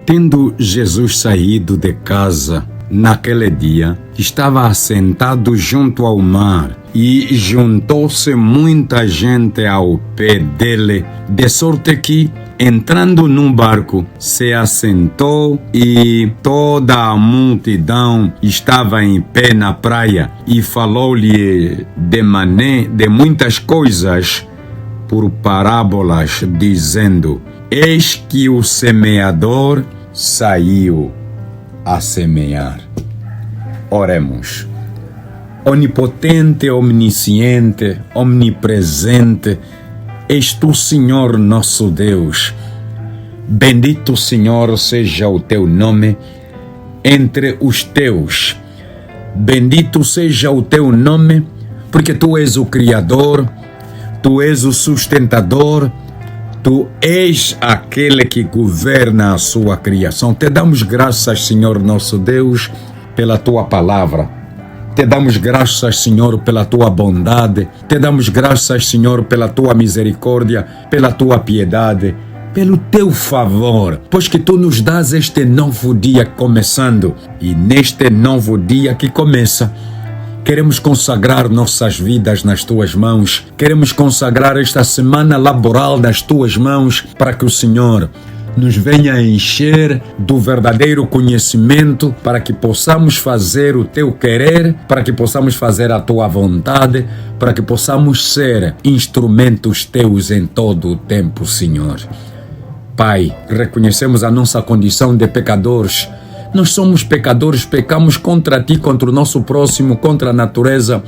Tendo Jesus saído de casa naquele dia, estava assentado junto ao mar, e juntou-se muita gente ao pé dele, de sorte que, entrando num barco, se assentou, e toda a multidão estava em pé na praia, e falou-lhe de muitas coisas por parábolas, dizendo: Eis que o semeador saiu a semear. Oremos. Onipotente, omnisciente, omnipresente, és tu, Senhor, nosso Deus. Bendito, Senhor, seja o teu nome entre os teus. Bendito seja o teu nome, porque tu és o Criador, tu és o sustentador, tu és aquele que governa a sua criação. Te damos graças, Senhor, nosso Deus, pela tua palavra. Te damos graças, Senhor, pela tua bondade. Te damos graças, Senhor, pela tua misericórdia, pela tua piedade, pelo teu favor, pois que tu nos dás este novo dia começando. E neste novo dia que começa, queremos consagrar nossas vidas nas tuas mãos. Queremos consagrar esta semana laboral nas tuas mãos, para que o Senhor nos venha encher do verdadeiro conhecimento, para que possamos fazer o teu querer, para que possamos fazer a tua vontade, para que possamos ser instrumentos teus em todo o tempo, Senhor. Pai, reconhecemos a nossa condição de pecadores. Nós somos pecadores, pecamos contra ti, contra o nosso próximo, contra a natureza,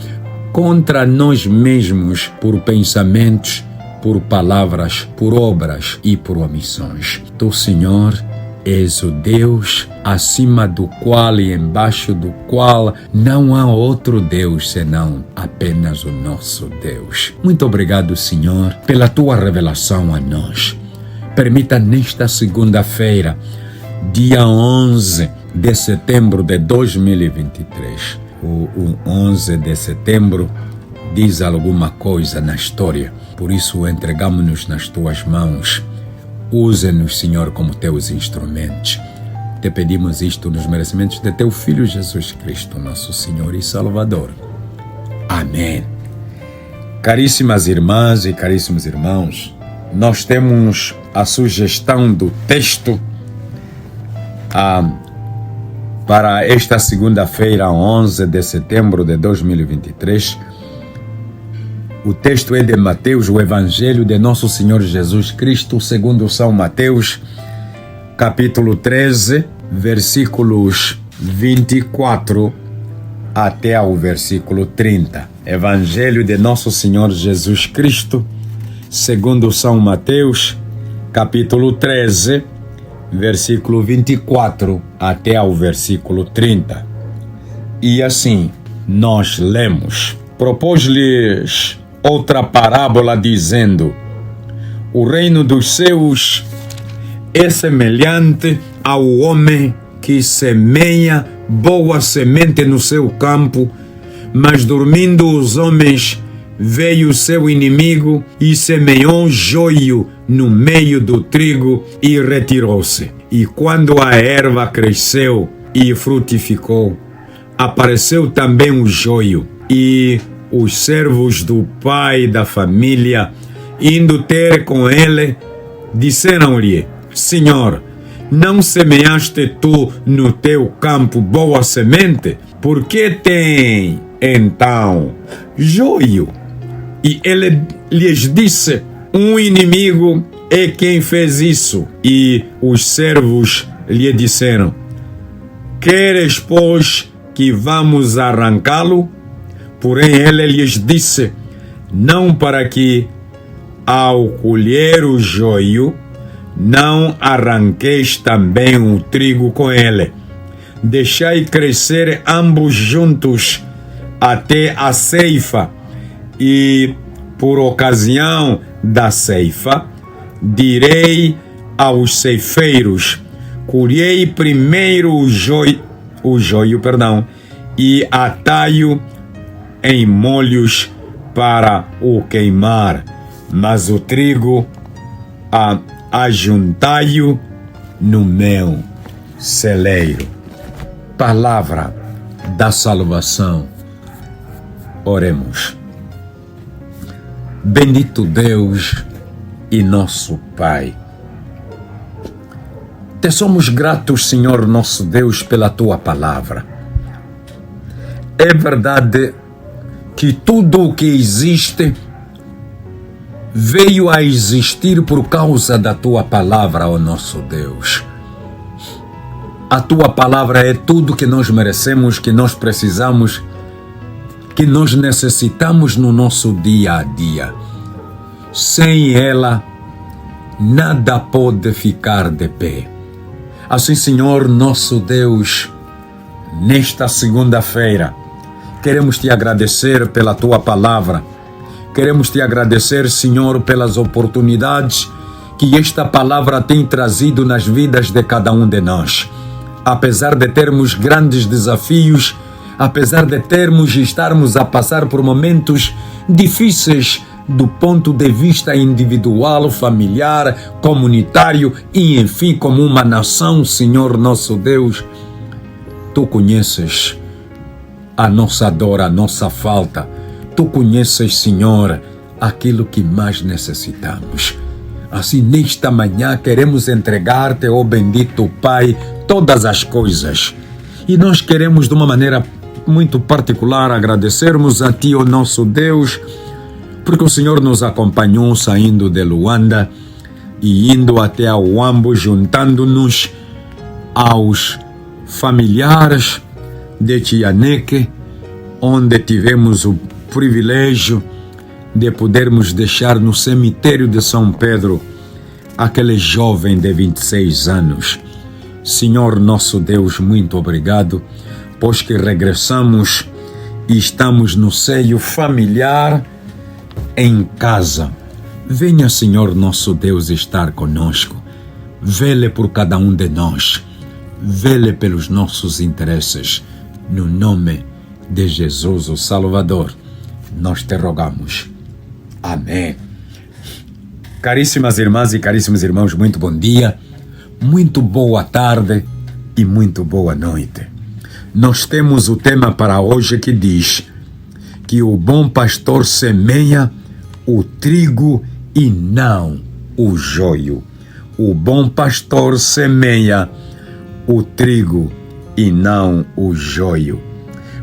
contra nós mesmos, por pensamentos, por palavras, por obras e por omissões. Tu, Senhor, és o Deus acima do qual e embaixo do qual não há outro Deus senão apenas o nosso Deus. Muito obrigado, Senhor, pela tua revelação a nós. Permita nesta segunda-feira, dia 11 de setembro de 2023. O 11 de setembro diz alguma coisa na história. Por isso, entregamos-nos nas tuas mãos. Use-nos, Senhor, como teus instrumentos. Te pedimos isto nos merecimentos de teu Filho Jesus Cristo, nosso Senhor e Salvador. Amém. Caríssimas irmãs e caríssimos irmãos, nós temos a sugestão do texto para esta segunda-feira, 11 de setembro de 2023. O texto é de Mateus, o Evangelho de Nosso Senhor Jesus Cristo, segundo São Mateus, capítulo 13, versículos 24 até ao versículo 30. Evangelho de Nosso Senhor Jesus Cristo, segundo São Mateus, capítulo 13, versículo 24 até ao versículo 30. E assim nós lemos: Propôs-lhes outra parábola, dizendo: O reino dos céus é semelhante ao homem que semeia boa semente no seu campo, mas dormindo os homens, veio o seu inimigo e semeou joio no meio do trigo e retirou-se. E quando a erva cresceu e frutificou, apareceu também o joio. E os servos do pai da família, indo ter com ele, disseram-lhe: Senhor, não semeaste tu no teu campo boa semente? Por que tem então joio? E ele lhes disse: Um inimigo é quem fez isso. E os servos lhe disseram: Queres, pois, que vamos arrancá-lo? Porém ele lhes disse: Não, para que, ao colher o joio, não arranqueis também o trigo com ele. Deixai crescer ambos juntos até a ceifa, e por ocasião da ceifa, direi aos ceifeiros: colhei primeiro o joio, e atai-o em molhos para o queimar, mas o trigo ajuntai-o no meu celeiro. Palavra da salvação. Oremos. Bendito Deus e nosso Pai. Te somos gratos, Senhor nosso Deus, pela Tua palavra. É verdade que tudo o que existe veio a existir por causa da Tua palavra, ó nosso Deus. A Tua palavra é tudo que nós merecemos, que nós precisamos, que nós necessitamos no nosso dia a dia. Sem ela, nada pode ficar de pé. Assim, Senhor nosso Deus, nesta segunda-feira, queremos Te agradecer pela Tua palavra. Queremos Te agradecer, Senhor, pelas oportunidades que esta palavra tem trazido nas vidas de cada um de nós. Apesar de termos grandes desafios, apesar de termos e estarmos a passar por momentos difíceis do ponto de vista individual, familiar, comunitário e, enfim, como uma nação, Senhor nosso Deus, Tu conheces a nossa dor, a nossa falta. Tu conheces, Senhor, aquilo que mais necessitamos. Assim, nesta manhã, queremos entregar-te, ó bendito Pai, todas as coisas. E nós queremos, de uma maneira muito particular, agradecermos a Ti, ó nosso Deus, porque o Senhor nos acompanhou saindo de Luanda e indo até a Uambo, juntando-nos aos familiares de Tianeque, onde tivemos o privilégio de podermos deixar no cemitério de São Pedro aquele jovem de 26 anos. Senhor nosso Deus, muito obrigado, pois que regressamos e estamos no seio familiar, em casa. Venha, Senhor nosso Deus, estar conosco. Vele por cada um de nós. Vele pelos nossos interesses. No nome de Jesus, o Salvador, nós te rogamos. Amém. Caríssimas irmãs e caríssimos irmãos, muito bom dia, muito boa tarde e muito boa noite. Nós temos o tema para hoje que diz que o bom pastor semeia o trigo e não o joio. O bom pastor semeia o trigo e não o joio.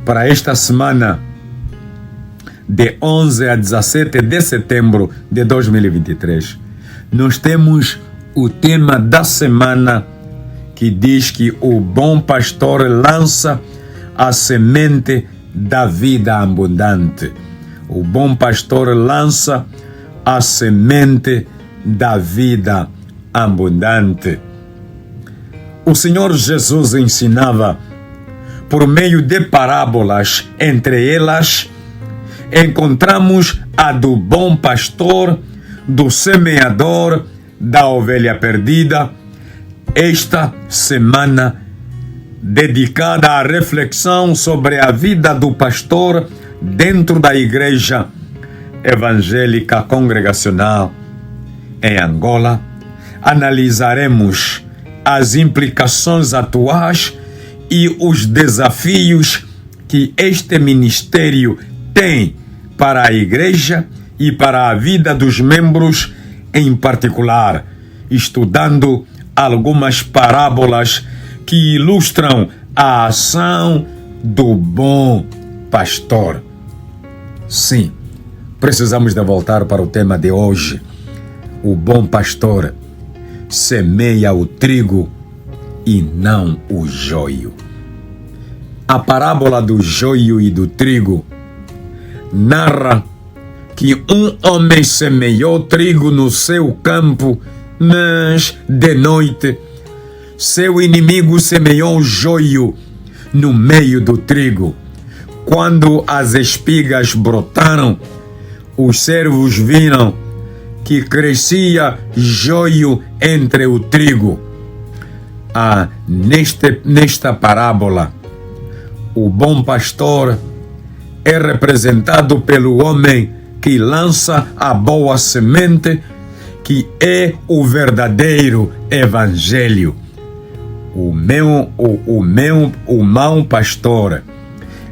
Para esta semana, de 11 a 17 de setembro de 2023, nós temos o tema da semana que diz que o bom pastor lança a semente da vida abundante. O bom pastor lança a semente da vida abundante. O Senhor Jesus ensinava por meio de parábolas. Entre elas, encontramos a do bom pastor, do semeador, da ovelha perdida. Esta semana dedicada à reflexão sobre a vida do pastor dentro da Igreja Evangélica Congregacional em Angola, analisaremos as implicações atuais e os desafios que este ministério tem para a Igreja e para a vida dos membros em particular, estudando algumas parábolas que ilustram a ação do bom pastor. Sim, precisamos de voltar para o tema de hoje. O bom pastor semeia o trigo e não o joio. A parábola do joio e do trigo narra que um homem semeou trigo no seu campo, mas de noite seu inimigo semeou joio no meio do trigo. Quando as espigas brotaram, os servos viram que crescia joio entre o trigo. Nesta parábola, o bom pastor é representado pelo homem que lança a boa semente, que é o verdadeiro evangelho. O mau pastor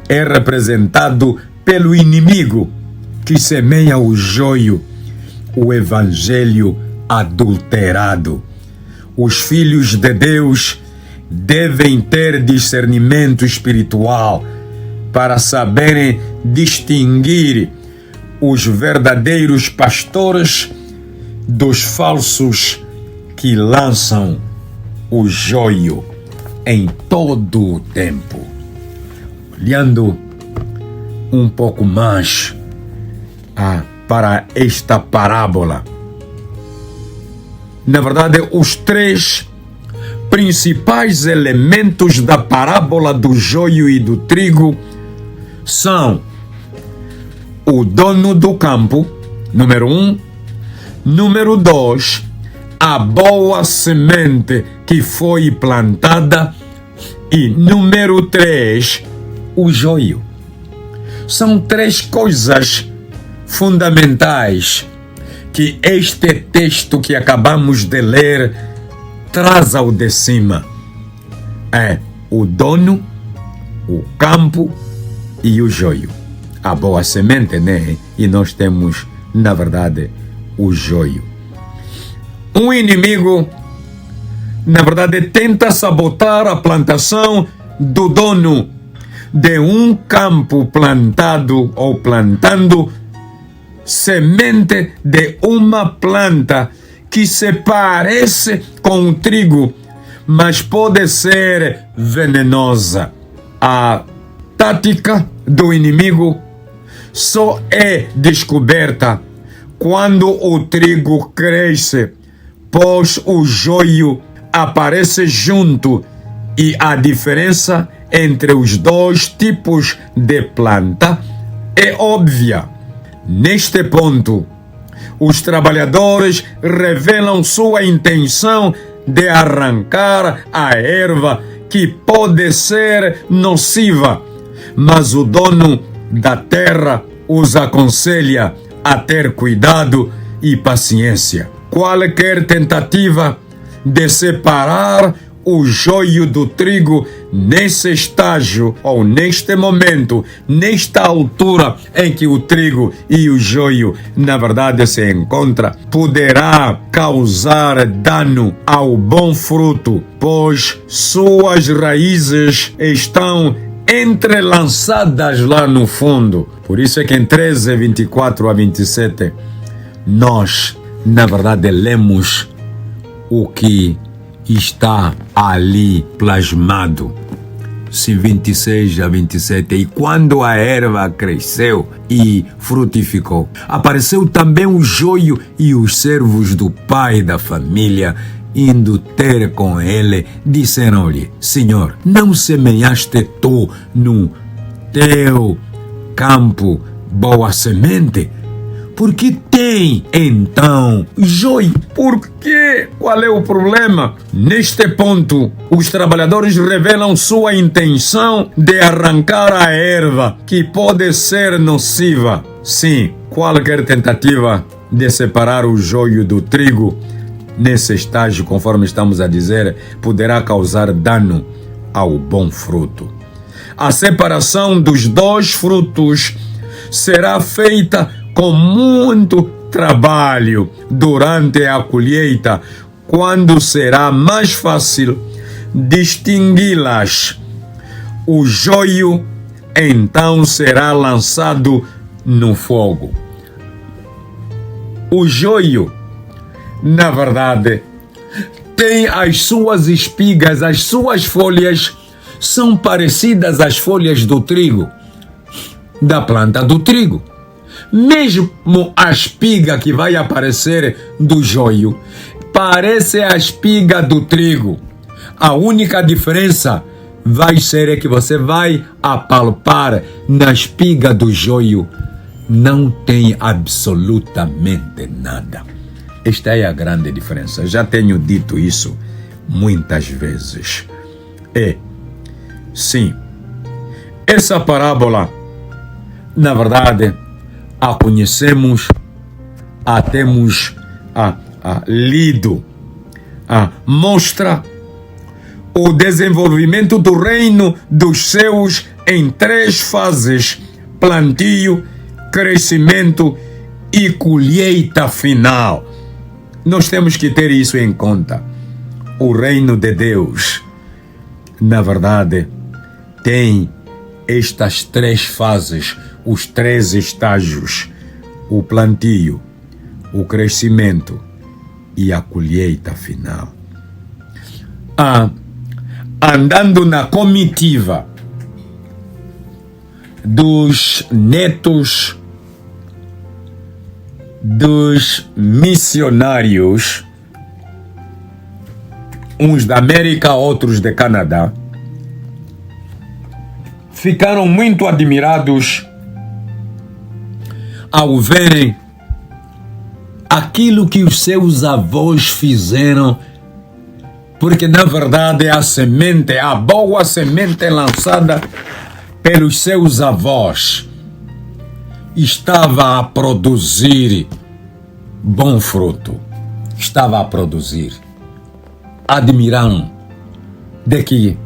é representado pelo inimigo que semeia o joio, o evangelho adulterado. Os filhos de Deus devem ter discernimento espiritual para saberem distinguir os verdadeiros pastores dos falsos que lançam o joio em todo o tempo. Olhando um pouco mais para esta parábola, na verdade, os três principais elementos da parábola do joio e do trigo são o dono do campo, número 1, número 2, a boa semente que foi plantada e número 3, o joio. São três coisas fundamentais que este texto que acabamos de ler traz ao de cima. É o dono, o campo e o joio. A boa semente, né? E nós temos, na verdade, o joio. Um inimigo, na verdade, tenta sabotar a plantação do dono de um campo plantado ou plantando semente de uma planta que se parece com o trigo, mas pode ser venenosa. A tática do inimigo só é descoberta quando o trigo cresce, pois o joio aparece junto e a diferença entre os dois tipos de planta é óbvia. Neste ponto, os trabalhadores revelam sua intenção de arrancar a erva que pode ser nociva, mas o dono da terra os aconselha a ter cuidado e paciência. Qualquer tentativa de separar o joio do trigo nesse estágio ou neste momento, nesta altura em que o trigo e o joio na verdade se encontram, poderá causar dano ao bom fruto, pois suas raízes estão entrelaçadas lá no fundo. Por isso é que em 13, 24 a 27, nós na verdade lemos o que está ali plasmado. Se 26 a 27, e quando a erva cresceu e frutificou, apareceu também o joio, e os servos do pai da família, indo ter com ele, disseram-lhe: Senhor, não semeaste tu no teu campo boa semente? Por que tem então joio? Por quê? Qual é o problema? Neste ponto, os trabalhadores revelam sua intenção de arrancar a erva, que pode ser nociva. Sim, qualquer tentativa de separar o joio do trigo nesse estágio, conforme estamos a dizer, poderá causar dano ao bom fruto. A separação dos dois frutos será feita com muito trabalho durante a colheita, quando será mais fácil distingui-las. O joio então será lançado no fogo. O joio, na verdade, tem as suas espigas, as suas folhas são parecidas às folhas do trigo, da planta do trigo. Mesmo a espiga que vai aparecer do joio parece a espiga do trigo. A única diferença vai ser que você vai apalpar na espiga do joio, não tem absolutamente nada. Esta é a grande diferença. Já tenho dito isso muitas vezes. Sim, essa parábola, na verdade, a conhecemos, a temos lido, mostra o desenvolvimento do reino dos céus em 3 fases: plantio, crescimento e colheita final. Nós temos que ter isso em conta. O reino de Deus, na verdade, tem estas 3 fases, os 3 estágios: o plantio, o crescimento e a colheita final. Andando na comitiva dos netos dos missionários, uns da América, outros de Canadá, ficaram muito admirados ao verem aquilo que os seus avós fizeram, porque na verdade a boa semente lançada pelos seus avós estava a produzir bom fruto, estava a produzir. Admiraram de que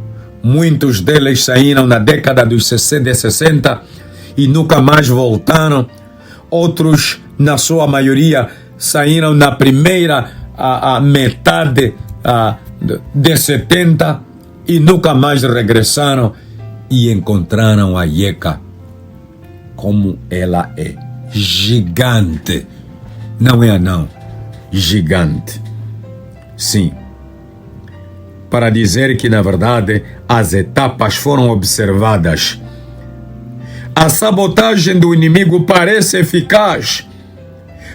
muitos deles saíram na década de 60 e nunca mais voltaram. Outros, na sua maioria, saíram na primeira metade de 70 e nunca mais regressaram, e encontraram a IECA como ela é. Gigante. Não é anão. Gigante. Sim. Para dizer que, na verdade, as etapas foram observadas. A sabotagem do inimigo parece eficaz,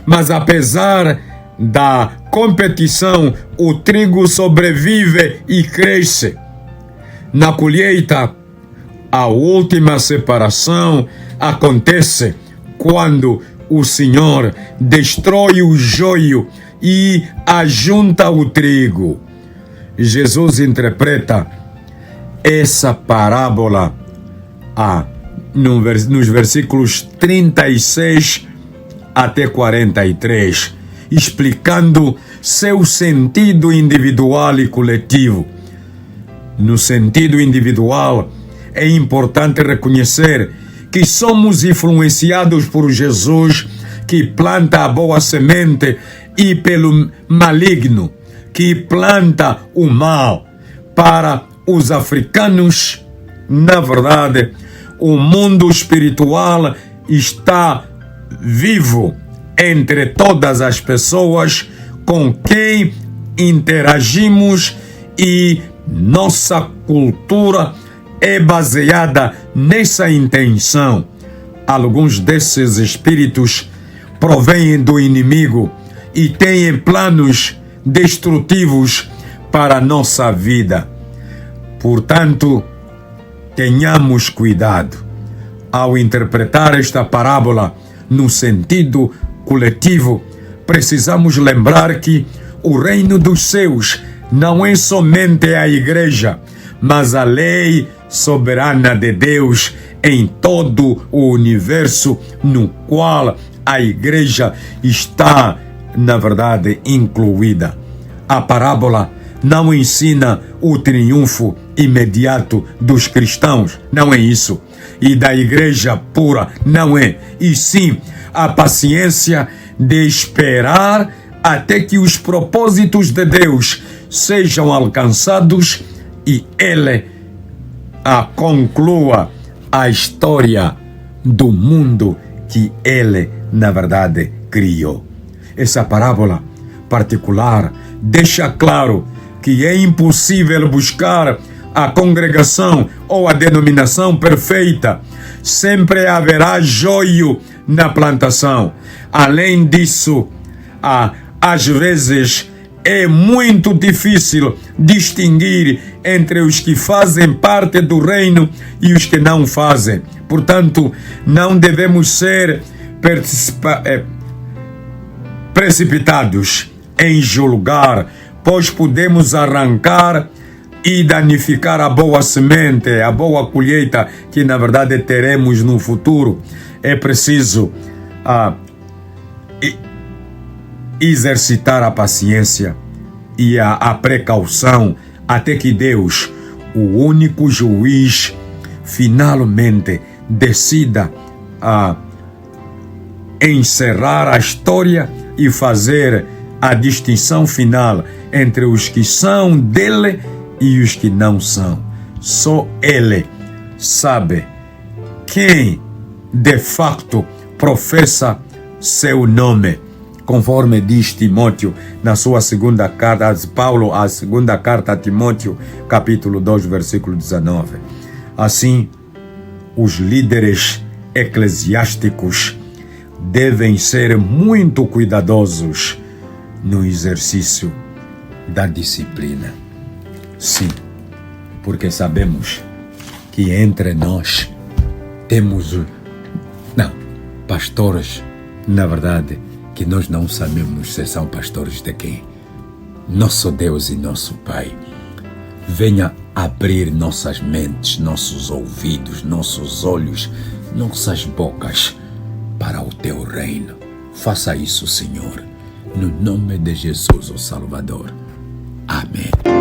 mas apesar da competição, o trigo sobrevive e cresce. Na colheita, a última separação acontece quando o Senhor destrói o joio e ajunta o trigo. Jesus interpreta essa parábola nos versículos 36 até 43, explicando seu sentido individual e coletivo. No sentido individual, é importante reconhecer que somos influenciados por Jesus, que planta a boa semente, e pelo maligno, que planta o mal. Para os africanos, na verdade, o mundo espiritual está vivo entre todas as pessoas com quem interagimos, e nossa cultura é baseada nessa intenção. Alguns desses espíritos provêm do inimigo e têm planos destrutivos para a nossa vida. Portanto, tenhamos cuidado ao interpretar esta parábola no sentido coletivo. Precisamos lembrar que o reino dos céus não é somente a igreja, mas a lei soberana de Deus em todo o universo, no qual a igreja está, na verdade, incluída. A parábola não ensina o triunfo imediato dos cristãos, não é isso. E da igreja pura, não é. E sim, a paciência de esperar até que os propósitos de Deus sejam alcançados e Ele conclua a história do mundo que Ele, na verdade, criou. Essa parábola particular deixa claro que é impossível buscar a congregação ou a denominação perfeita. Sempre haverá joio na plantação. Além disso, às vezes é muito difícil distinguir entre os que fazem parte do reino e os que não fazem. Portanto, não devemos ser precipitados em julgar, pois podemos arrancar e danificar a boa semente, a boa colheita que na verdade teremos no futuro. É preciso exercitar a paciência e a precaução até que Deus, o único juiz, finalmente decida encerrar a história e fazer a distinção final entre os que são dele e os que não são. Só ele sabe quem de facto professa seu nome, conforme diz Timóteo na sua segunda carta, Paulo, a segunda carta a Timóteo, capítulo 2, versículo 19. Assim, os líderes eclesiásticos devem ser muito cuidadosos no exercício da disciplina. Sim, porque sabemos que entre nós temos pastores, na verdade, que nós não sabemos se são pastores de quem. Nosso Deus e nosso Pai, venha abrir nossas mentes, nossos ouvidos, nossos olhos, nossas bocas para o teu reino. Faça isso, Senhor, no nome de Jesus, o Salvador. Amém.